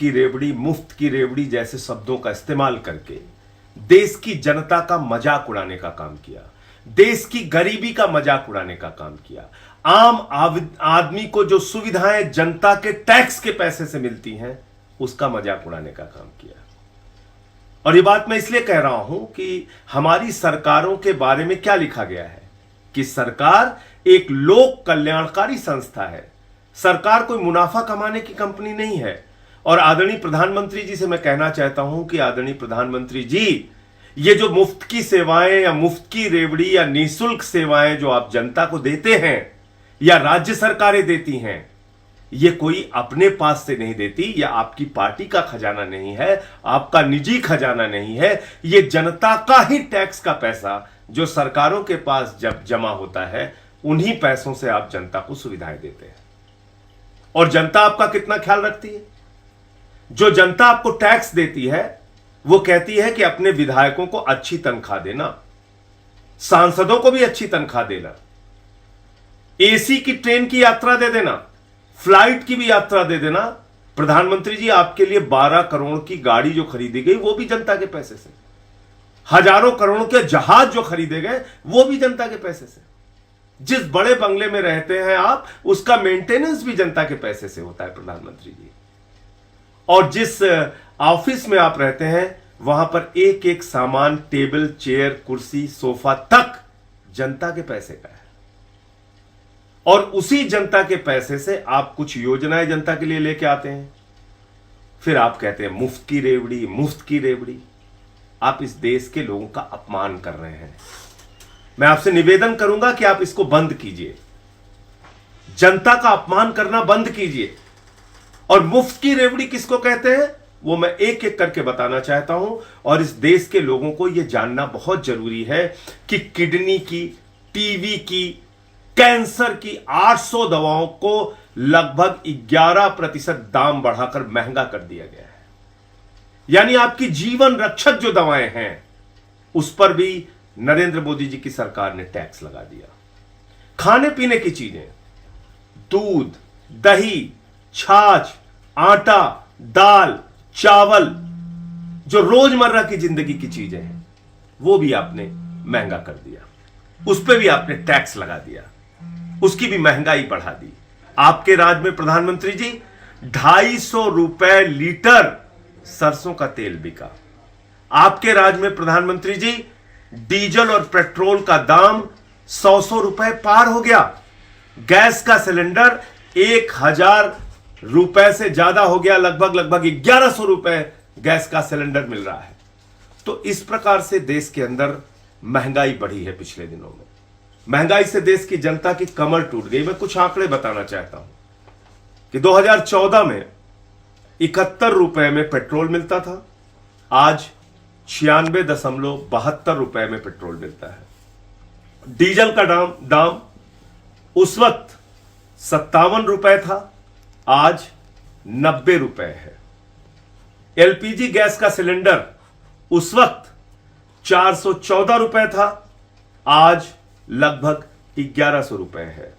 मुफ्त की रेवड़ी जैसे शब्दों का इस्तेमाल करके देश की जनता का मजाक उड़ाने का काम किया, देश की गरीबी का मजाक उड़ाने का काम किया, आम आदमी को जो सुविधाएं जनता के टैक्स के पैसे से मिलती हैं उसका मजाक उड़ाने का काम किया। और ये बात मैं इसलिए कह रहा हूं कि हमारी सरकारों के बारे में क्या लिखा गया है कि सरकार एक लोक कल्याणकारी संस्था है, सरकार कोई मुनाफा कमाने की कंपनी नहीं है। और आदरणीय प्रधानमंत्री जी से मैं कहना चाहता हूं कि आदरणीय प्रधानमंत्री जी, ये जो मुफ्त की सेवाएं या मुफ्त की रेवड़ी या निःशुल्क सेवाएं जो आप जनता को देते हैं या राज्य सरकारें देती हैं, ये कोई अपने पास से नहीं देती, या आपकी पार्टी का खजाना नहीं है, आपका निजी खजाना नहीं है, ये जनता का ही टैक्स का पैसा जो सरकारों के पास जब जमा होता है, उन्हीं पैसों से आप जनता को सुविधाएं देते हैं। और जनता आपका कितना ख्याल रखती है? जो जनता आपको टैक्स देती है वो कहती है कि अपने विधायकों को अच्छी तनख्वाह देना, सांसदों को भी अच्छी तनख्वाह देना, एसी की ट्रेन की यात्रा दे देना, फ्लाइट की भी यात्रा दे देना। प्रधानमंत्री जी, आपके लिए 12 करोड़ की गाड़ी जो खरीदी गई वो भी जनता के पैसे से, हजारों करोड़ के जहाज जो खरीदे गए वो भी जनता के पैसे से, जिस बड़े बंगले में रहते हैं आप उसका मेंटेनेंस भी जनता के पैसे से होता है प्रधानमंत्री जी। और जिस ऑफिस में आप रहते हैं वहां पर एक एक सामान, टेबल, चेयर, कुर्सी, सोफा तक जनता के पैसे का है। और उसी जनता के पैसे से आप कुछ योजनाएं जनता के लिए लेके आते हैं, फिर आप कहते हैं मुफ्त की रेवड़ी, मुफ्त की रेवड़ी। आप इस देश के लोगों का अपमान कर रहे हैं। मैं आपसे निवेदन करूंगा कि आप इसको बंद कीजिए, जनता का अपमान करना बंद कीजिए। और मुफ्त की रेवड़ी किसको कहते हैं वो मैं एक एक करके बताना चाहता हूं। और इस देश के लोगों को यह जानना बहुत जरूरी है कि किडनी की, टीबी की, कैंसर की 800 दवाओं को लगभग 11% दाम बढ़ाकर महंगा कर दिया गया है। यानी आपकी जीवन रक्षक जो दवाएं हैं उस पर भी नरेंद्र मोदी जी की सरकार ने टैक्स लगा दिया। खाने पीने की चीजें, दूध, दही, छाछ, आटा, दाल, चावल, जो रोजमर्रा की जिंदगी की चीजें हैं वो भी आपने महंगा कर दिया, उस पर भी आपने टैक्स लगा दिया, उसकी भी महंगाई बढ़ा दी। आपके राज में प्रधानमंत्री जी 250 रुपए लीटर सरसों का तेल बिका। आपके राज में प्रधानमंत्री जी डीजल और पेट्रोल का दाम 100 रुपए पार हो गया। गैस का सिलेंडर 1000 रुपए से ज्यादा हो गया, लगभग 1100 रुपए गैस का सिलेंडर मिल रहा है। तो इस प्रकार से देश के अंदर महंगाई बढ़ी है। पिछले दिनों में महंगाई से देश की जनता की कमर टूट गई। मैं कुछ आंकड़े बताना चाहता हूं कि 2014 में 71 रुपए में पेट्रोल मिलता था, आज 96.72 रुपए में पेट्रोल मिलता है। डीजल का दाम उस वक्त 57 रुपए था, आज 90 रुपए है। एलपीजी गैस का सिलेंडर उस वक्त 414 रुपए था, आज लगभग 1100 रुपए है।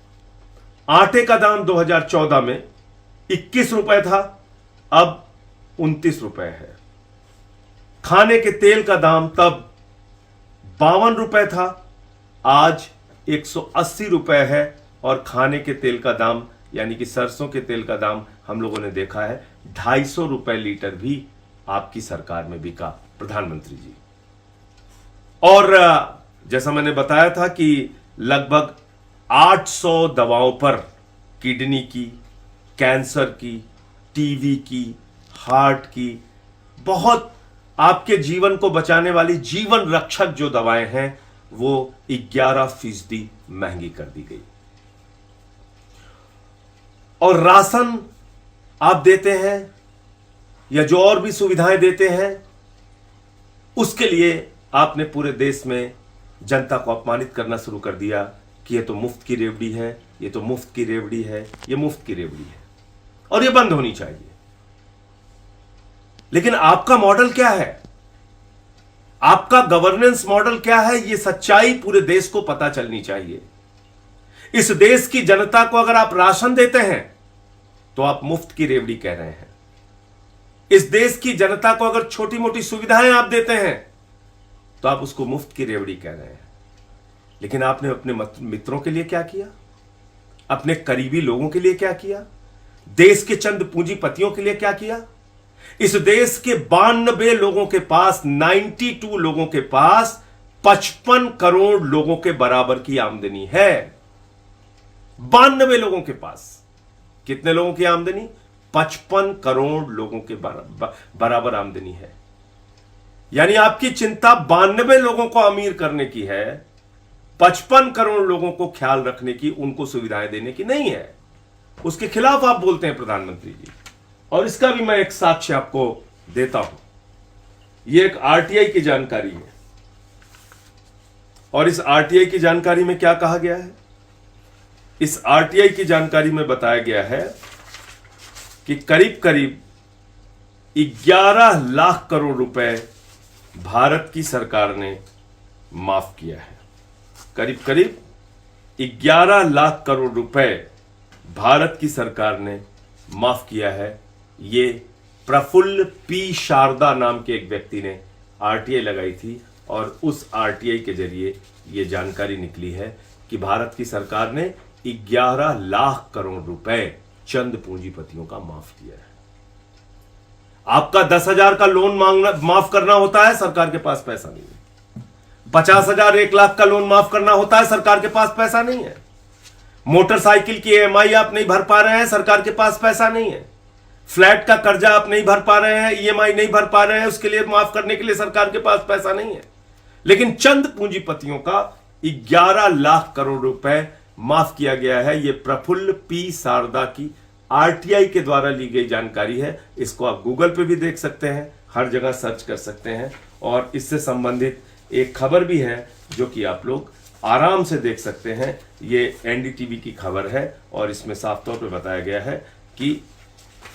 आटे का दाम 2014 में 21 रुपए था, अब 29 रुपए है। खाने के तेल का दाम तब 52 रुपए था, आज 180 रुपए है। और खाने के तेल का दाम यानी कि सरसों के तेल का दाम हम लोगों ने देखा है 250 रुपए लीटर भी आपकी सरकार में बिका प्रधानमंत्री जी। और जैसा मैंने बताया था कि लगभग 800 दवाओं पर, किडनी की, कैंसर की, टीबी की, हार्ट की, बहुत आपके जीवन को बचाने वाली जीवन रक्षक जो दवाएं हैं वो 11% महंगी कर दी गई। और राशन आप देते हैं या जो और भी सुविधाएं देते हैं, उसके लिए आपने पूरे देश में जनता को अपमानित करना शुरू कर दिया कि ये तो मुफ्त की रेवड़ी है, ये तो मुफ्त की रेवड़ी है, ये मुफ्त की रेवड़ी है, और ये बंद होनी चाहिए। लेकिन आपका मॉडल क्या है? आपका गवर्नेंस मॉडल क्या है? ये सच्चाई पूरे देश को पता चलनी चाहिए। इस देश की जनता को अगर आप राशन देते हैं तो आप मुफ्त की रेवड़ी कह रहे हैं। इस देश की जनता को अगर छोटी मोटी सुविधाएं आप देते हैं तो आप उसको मुफ्त की रेवड़ी कह रहे हैं। लेकिन आपने अपने मित्रों के लिए क्या किया, अपने करीबी लोगों के लिए क्या किया, देश के चंद पूंजीपतियों के लिए क्या किया? इस देश के 92 लोगों के पास, 92 लोगों के पास 55 करोड़ लोगों के बराबर की आमदनी है। 92 लोगों के पास कितने लोगों की आमदनी? 55 करोड़ लोगों के बराबर आमदनी है। यानी आपकी चिंता 92 लोगों को अमीर करने की है, 55 करोड़ लोगों को ख्याल रखने की, उनको सुविधाएं देने की नहीं है। उसके खिलाफ आप बोलते हैं प्रधानमंत्री जी। और इसका भी मैं एक साक्ष्य आपको देता हूं। यह एक आरटीआई की जानकारी है और इस आरटीआई की जानकारी में क्या कहा गया है? इस आरटीआई की जानकारी में बताया गया है कि करीब करीब 11 लाख करोड़ रुपए भारत की सरकार ने माफ किया है। करीब करीब 11 लाख करोड़ रुपए भारत की सरकार ने माफ किया है। ये प्रफुल्ल पी शारदा नाम के एक व्यक्ति ने आरटीआई लगाई थी और उस आरटीआई के जरिए ये जानकारी निकली है कि भारत की सरकार ने 11 लाख करोड़ रुपए चंद पूंजीपतियों का माफ किया है। आपका 10,000 का लोन माफ करना होता है, सरकार के पास पैसा नहीं है। 50,000, 1 लाख का लोन माफ करना होता है, सरकार के पास पैसा नहीं है। मोटरसाइकिल की ईएमआई आप नहीं भर पा रहे हैं, सरकार के पास पैसा नहीं है। फ्लैट का कर्जा आप नहीं भर पा रहे हैं, ईएमआई नहीं भर पा रहे हैं, उसके लिए माफ करने के लिए सरकार के पास पैसा नहीं है। लेकिन चंद पूंजीपतियों का 11 लाख करोड़ रुपए माफ किया गया है। यह प्रफुल्ल पी शारदा की आरटीआई के द्वारा ली गई जानकारी है। इसको आप गूगल पे भी देख सकते हैं, हर जगह सर्च कर सकते हैं। और इससे संबंधित एक खबर भी है जो कि आप लोग आराम से देख सकते हैं। ये एनडीटीवी की खबर है और इसमें साफ तौर पे बताया गया है कि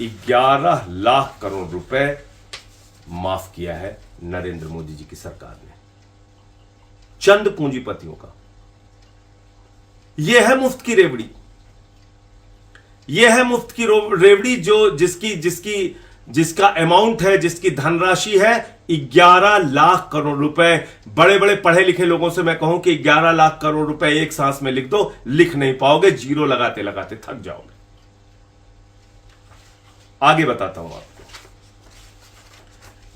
11 लाख करोड़ रुपए माफ किया है नरेंद्र मोदी जी की सरकार ने चंद पूंजीपतियों का। यह है मुफ्त की रेवड़ी, यह है मुफ्त की रेवड़ी जो जिसका अमाउंट है, जिसकी धनराशि है 11 लाख करोड़ रुपए। बड़े बड़े पढ़े लिखे लोगों से मैं कहूं कि 11 लाख करोड़ रुपए एक सांस में लिख दो, लिख नहीं पाओगे, जीरो लगाते लगाते थक जाओगे। आगे बताता हूं आपको।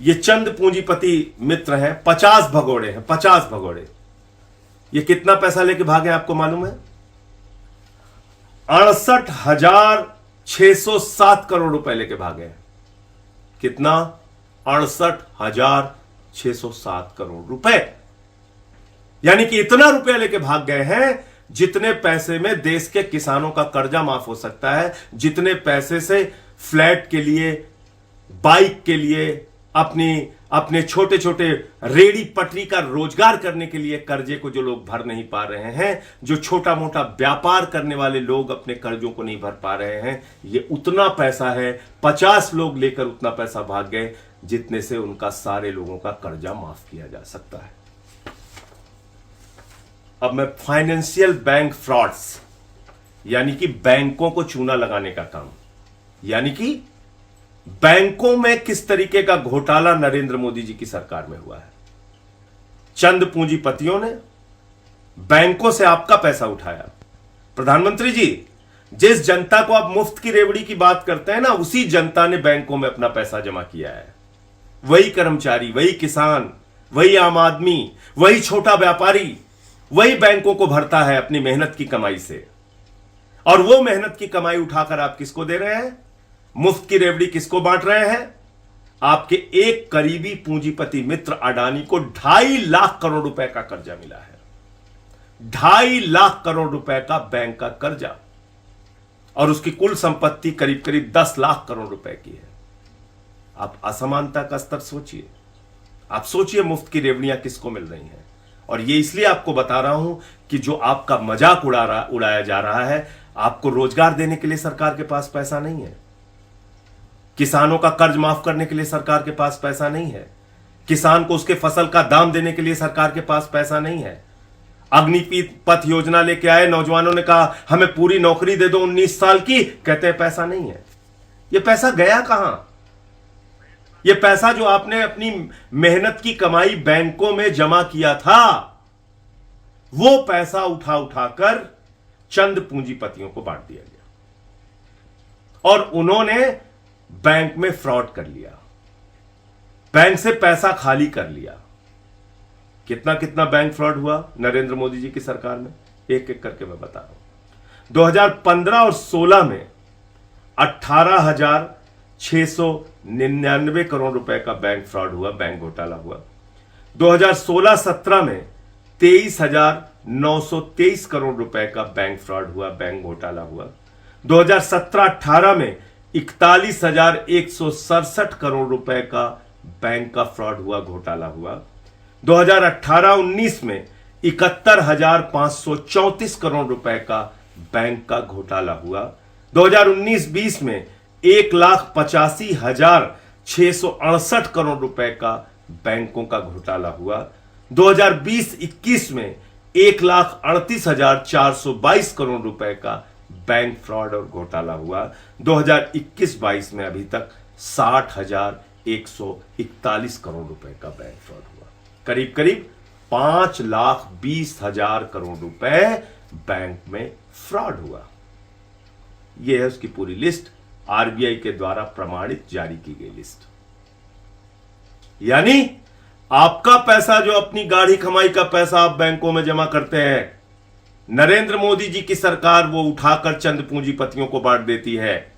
ये चंद पूंजीपति मित्र हैं, 50 भगोड़े हैं, 50 भगोड़े। ये कितना पैसा लेके भागे आपको मालूम है? 68,607 करोड़ रुपए लेके भागे हैं। कितना? 68,607 करोड़ रुपए। यानी कि इतना रुपया लेके भाग गए हैं जितने पैसे में देश के किसानों का कर्जा माफ हो सकता है, जितने पैसे से फ्लैट के लिए, बाइक के लिए, अपने छोटे छोटे रेड़ी पटरी का रोजगार करने के लिए कर्जे को जो लोग भर नहीं पा रहे हैं, जो छोटा मोटा व्यापार करने वाले लोग अपने कर्जों को नहीं भर पा रहे हैं, ये उतना पैसा है। 50 लोग लेकर उतना पैसा भाग गए जितने से उनका सारे लोगों का कर्जा माफ किया जा सकता है। अब मैं फाइनेंशियल बैंक फ्रॉड्स, यानी कि बैंकों को चूना लगाने का काम, यानी कि बैंकों में किस तरीके का घोटाला नरेंद्र मोदी जी की सरकार में हुआ है। चंद पूंजीपतियों ने बैंकों से आपका पैसा उठाया। प्रधानमंत्री जी, जिस जनता को आप मुफ्त की रेवड़ी की बात करते हैं ना, उसी जनता ने बैंकों में अपना पैसा जमा किया है। वही कर्मचारी, वही किसान, वही आम आदमी, वही छोटा व्यापारी, वही बैंकों को भरता है अपनी मेहनत की कमाई से। और वो मेहनत की कमाई उठाकर आप किसको दे रहे हैं? मुफ्त की रेवड़ी किसको बांट रहे हैं? आपके एक करीबी पूंजीपति मित्र अडानी को 2.5 लाख करोड़ रुपए का कर्जा मिला है। 2.5 लाख करोड़ रुपए का बैंक का कर्जा, और उसकी कुल संपत्ति करीब करीब 10 लाख करोड़ रुपए की है। आप असमानता का स्तर सोचिए, आप सोचिए मुफ्त की रेवड़ियां किसको मिल रही हैं। और ये इसलिए आपको बता रहा हूं कि जो आपका मजाक उड़ाया जा रहा है, आपको रोजगार देने के लिए सरकार के पास पैसा नहीं है, किसानों का कर्ज माफ करने के लिए सरकार के पास पैसा नहीं है, किसान को उसके फसल का दाम देने के लिए सरकार के पास पैसा नहीं है। अग्निपथ योजना लेके आए, नौजवानों ने कहा हमें पूरी नौकरी दे दो 19 साल की, कहते हैं पैसा नहीं है। ये पैसा गया कहां? ये पैसा जो आपने अपनी मेहनत की कमाई बैंकों में जमा किया था, वो पैसा उठा उठाकर चंद पूंजीपतियों को बांट दिया गया और उन्होंने बैंक में फ्रॉड कर लिया, बैंक से पैसा खाली कर लिया। कितना कितना बैंक फ्रॉड हुआ नरेंद्र मोदी जी की सरकार में, एक एक करके मैं बता रहा हूं। 2015 और 16 में 18,699 करोड़ रुपए का बैंक फ्रॉड हुआ, बैंक घोटाला हुआ। 2016-17 में 23,923 करोड़ रुपए का बैंक फ्रॉड हुआ, बैंक घोटाला हुआ। 2017-18 में 41,167 करोड़ रुपए का बैंक का फ्रॉड हुआ, घोटाला हुआ। 2018-19 में 71,534 करोड़ रुपए का बैंक का घोटाला हुआ। 2019-20 में 1,85,668 करोड़ रुपए का बैंकों का घोटाला हुआ। 2020-21 में 1,38,422 करोड़ रुपए का बैंक फ्रॉड और घोटाला हुआ। 2021-22 में अभी तक 60,141 करोड़ रुपए का बैंक फ्रॉड हुआ। करीब करीब 5,20,000 करोड़ रुपए बैंक में फ्रॉड हुआ। यह है उसकी पूरी लिस्ट, आरबीआई के द्वारा प्रमाणित जारी की गई लिस्ट। यानी आपका पैसा, जो अपनी गाढ़ी कमाई का पैसा आप बैंकों में जमा करते हैं, नरेंद्र मोदी जी की सरकार वो उठाकर चंद पूंजीपतियों को बांट देती है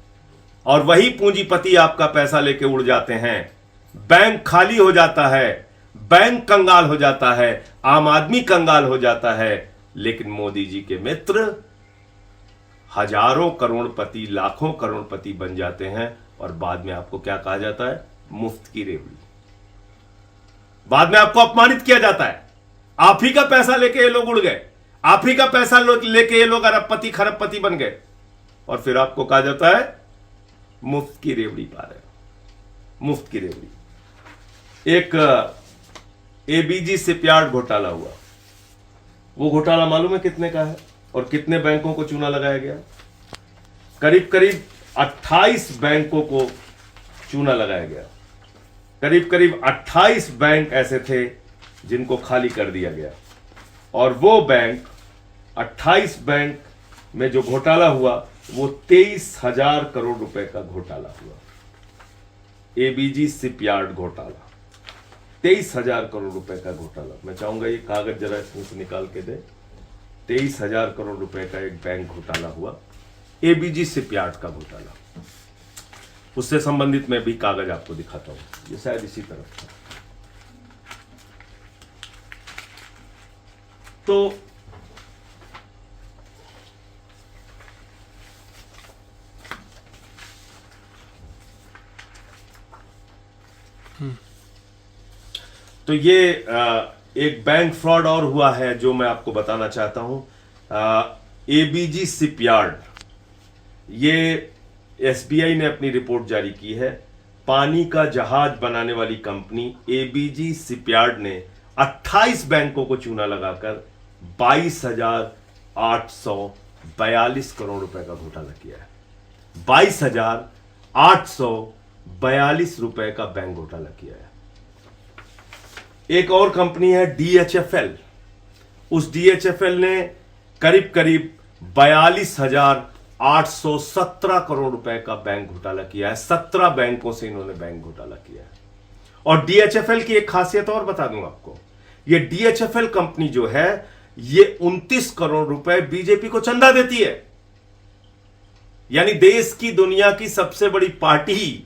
और वही पूंजीपति आपका पैसा लेके उड़ जाते हैं। बैंक खाली हो जाता है, बैंक कंगाल हो जाता है, आम आदमी कंगाल हो जाता है। लेकिन मोदी जी के मित्र हजारों करोड़पति, लाखों करोड़पति बन जाते हैं और बाद में आपको क्या कहा जाता है? मुफ्त की रेवड़ी। बाद में आपको अपमानित किया जाता है। आप ही का पैसा लेके ये लोग उड़ गए, आप ही का पैसा लेके ये लोग अरबपति खरबपति बन गए और फिर आपको कहा जाता है मुफ्त की रेवड़ी पा रहे हो, मुफ्त की रेवड़ी। एक एबीजी शिपयार्ड घोटाला हुआ। वो घोटाला मालूम है कितने का है और कितने बैंकों को चूना लगाया गया? करीब करीब 28 बैंकों को चूना लगाया गया। करीब करीब 28 बैंक ऐसे थे जिनको खाली कर दिया गया और वो बैंक 28 बैंक में जो घोटाला हुआ वो 23,000 करोड़ रुपए का घोटाला हुआ। एबीजी शिपयार्ड घोटाला, 23,000 करोड़ रुपए का घोटाला। मैं चाहूंगा ये कागज जरा इसमें से निकाल के दे। 23,000 करोड़ रुपए का एक बैंक घोटाला हुआ, एबीजी शिपयार्ड का घोटाला। उससे संबंधित मैं भी कागज आपको दिखाता हूं, ये शायद इसी तरफ था। तो ये एक बैंक फ्रॉड और हुआ है जो मैं आपको बताना चाहता हूं। एबीजी शिपयार्ड, ये एसबीआई ने अपनी रिपोर्ट जारी की है। पानी का जहाज बनाने वाली कंपनी एबीजी शिपयार्ड ने 28 बैंकों को चूना लगाकर 22,842 करोड़ रुपए का घोटाला किया है। 22,842 रुपए का बैंक घोटाला किया है। एक और कंपनी है डीएचएफएल। उस डीएचएफएल ने करीब करीब 42,817 करोड़ रुपए का बैंक घोटाला किया है। 17 बैंकों से इन्होंने बैंक घोटाला किया है। और डीएचएफएल की एक खासियत और बता दूं आपको, ये डीएचएफएल कंपनी जो है ये 29 करोड़ रुपए बीजेपी को चंदा देती है। यानी देश की, दुनिया की सबसे बड़ी पार्टी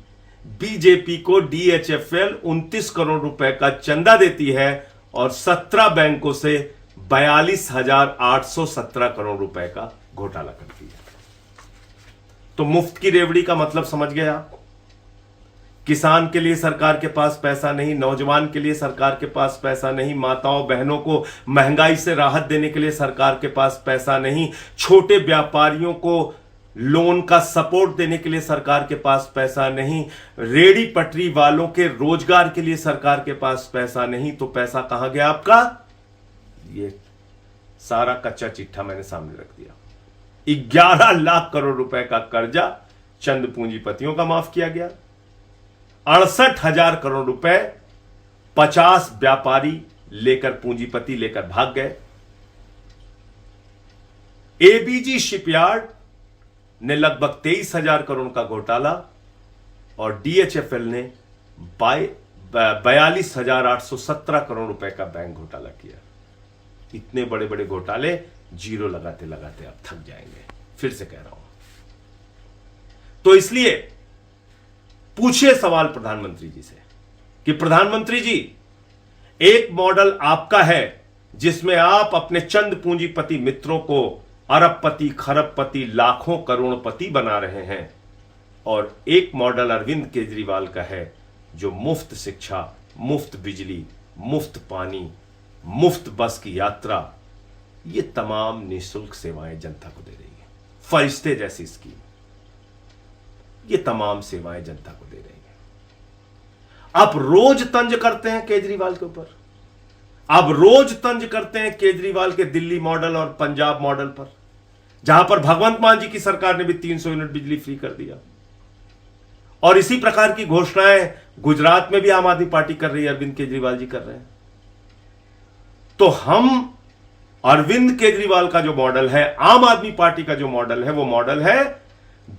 बीजेपी को डीएचएफएल 29 करोड़ रुपए का चंदा देती है और 17 बैंकों से 42,817 करोड़ रुपए का घोटाला करती है। तो मुफ्त की रेवड़ी का मतलब समझ गए आप? किसान के लिए सरकार के पास पैसा नहीं, नौजवान के लिए सरकार के पास पैसा नहीं, माताओं बहनों को महंगाई से राहत देने के लिए सरकार के पास पैसा नहीं, छोटे व्यापारियों को लोन का सपोर्ट देने के लिए सरकार के पास पैसा नहीं, रेड़ी पटरी वालों के रोजगार के लिए सरकार के पास पैसा नहीं। तो पैसा कहां गया आपका? ये सारा कच्चा चिट्ठा मैंने सामने रख दिया। 11 लाख करोड़ रुपए का कर्जा चंद पूंजीपतियों का माफ किया गया। 68,000 करोड़ रुपए 50 व्यापारी लेकर, पूंजीपति लेकर भाग गए। एबीजी शिपयार्ड ने लगभग 23,000 करोड़ का घोटाला और डीएचएफएल ने 42,817 करोड़ रुपए का बैंक घोटाला किया। इतने बड़े बड़े घोटाले जीरो लगाते लगाते आप थक जाएंगे, फिर से कह रहा हूं। तो इसलिए पूछिए सवाल प्रधानमंत्री जी से कि प्रधानमंत्री जी, एक मॉडल आपका है जिसमें आप अपने चंद पूंजीपति मित्रों को अरबपति, खरबपति, लाखों करोड़पति बना रहे हैं, और एक मॉडल अरविंद केजरीवाल का है जो मुफ्त शिक्षा, मुफ्त बिजली, मुफ्त पानी, मुफ्त बस की यात्रा, ये तमाम निःशुल्क सेवाएं जनता को दे रही है। फरिश्ते जैसी स्कीम, ये तमाम सेवाएं जनता को दे रही है। आप रोज तंज करते हैं केजरीवाल के ऊपर, आप रोज तंज करते हैं केजरीवाल के दिल्ली मॉडल और पंजाब मॉडल पर, जहां पर भगवंत मान जी की सरकार ने भी 300 यूनिट बिजली फ्री कर दिया। और इसी प्रकार की घोषणाएं गुजरात में भी आम आदमी पार्टी कर रही है, अरविंद केजरीवाल जी कर रहे हैं। तो हम अरविंद केजरीवाल का जो मॉडल है, आम आदमी पार्टी का जो मॉडल है, वो मॉडल है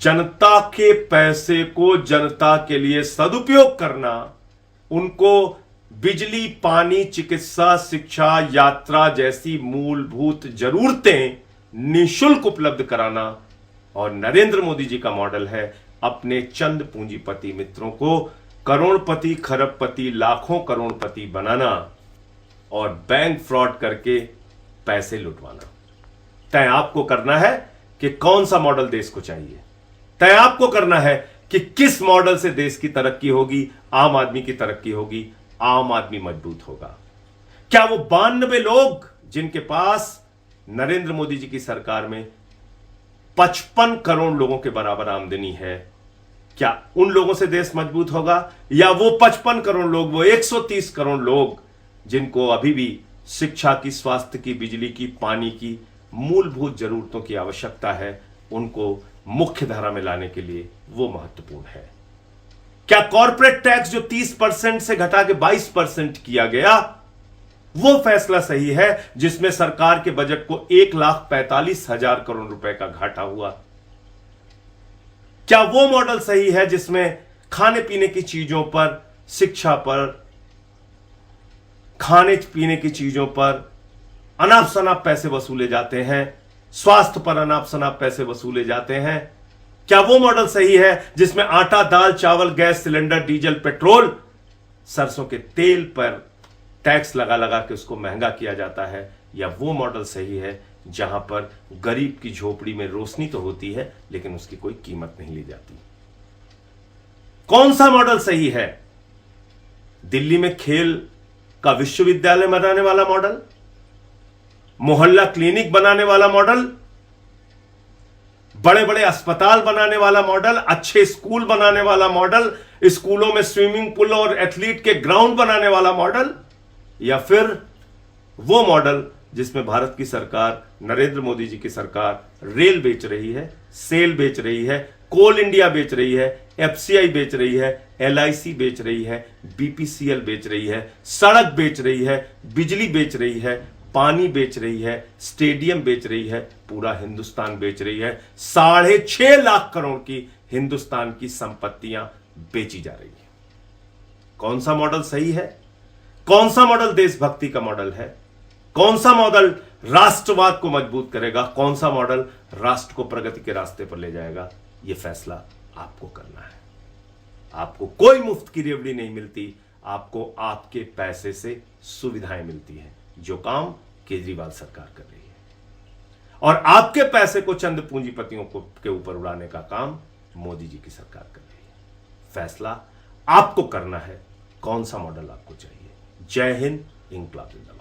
जनता के पैसे को जनता के लिए सदुपयोग करना, उनको बिजली, पानी, चिकित्सा, शिक्षा, यात्रा जैसी मूलभूत जरूरतें निःशुल्क उपलब्ध कराना। और नरेंद्र मोदी जी का मॉडल है अपने चंद पूंजीपति मित्रों को करोड़पति, खरबपति, लाखों करोड़पति बनाना और बैंक फ्रॉड करके पैसे लुटवाना। तय आपको करना है कि कौन सा मॉडल देश को चाहिए, तय आपको करना है कि किस मॉडल से देश की तरक्की होगी, आम आदमी की तरक्की होगी, आम आदमी मजबूत होगा। क्या वो 92 लोग जिनके पास नरेंद्र मोदी जी की सरकार में 55 करोड़ लोगों के बराबर आमदनी है, क्या उन लोगों से देश मजबूत होगा, या वो 55 करोड़ लोग, वो 130 करोड़ लोग जिनको अभी भी शिक्षा की, स्वास्थ्य की, बिजली की, पानी की मूलभूत जरूरतों की आवश्यकता है, उनको मुख्य धारा में लाने के लिए वो महत्वपूर्ण है? क्या कॉर्पोरेट टैक्स जो 30% से घटा के 22% किया गया, वो फैसला सही है जिसमें सरकार के बजट को 1,45,000 करोड़ रुपए का घाटा हुआ? क्या वो मॉडल सही है जिसमें खाने पीने की चीजों पर, शिक्षा पर, खाने पीने की चीजों पर अनाप शनाप पैसे वसूले जाते हैं, स्वास्थ्य पर अनाप शनाप पैसे वसूले जाते हैं? क्या वो मॉडल सही है जिसमें आटा, दाल, चावल, गैस सिलेंडर, डीजल, पेट्रोल, सरसों के तेल पर टैक्स लगा लगा के उसको महंगा किया जाता है? या वो मॉडल सही है जहां पर गरीब की झोपड़ी में रोशनी तो होती है लेकिन उसकी कोई कीमत नहीं ली जाती? कौन सा मॉडल सही है? दिल्ली में खेल का विश्वविद्यालय बनाने वाला मॉडल, मोहल्ला क्लिनिक बनाने वाला मॉडल, बड़े बड़े अस्पताल बनाने वाला मॉडल, अच्छे स्कूल बनाने वाला मॉडल, स्कूलों में स्विमिंग पूल और एथलीट के ग्राउंड बनाने वाला मॉडल, या फिर वो मॉडल जिसमें भारत की सरकार, नरेंद्र मोदी जी की सरकार रेल बेच रही है, सेल बेच रही है, कोल इंडिया बेच रही है, एफसीआई बेच रही है, एलआईसी बेच रही है, बीपीसीएल बेच रही है, सड़क बेच रही है, बिजली बेच रही है, पानी बेच रही है, स्टेडियम बेच रही है, पूरा हिंदुस्तान बेच रही है। 6.5 लाख करोड़ की हिंदुस्तान की संपत्तियां बेची जा रही है। कौन सा मॉडल सही है? कौन सा मॉडल देशभक्ति का मॉडल है? कौन सा मॉडल राष्ट्रवाद को मजबूत करेगा? कौन सा मॉडल राष्ट्र को प्रगति के रास्ते पर ले जाएगा? यह फैसला आपको करना है। आपको कोई मुफ्त की रेवड़ी नहीं मिलती, आपको आपके पैसे से सुविधाएं मिलती हैं, जो काम केजरीवाल सरकार कर रही है। और आपके पैसे को चंद पूंजीपतियों के ऊपर उड़ाने का काम मोदी जी की सरकार कर रही है। फैसला आपको करना है, कौन सा मॉडल आपको चाहिए। जय हिंद, इंक्लाब जिंदाबाद।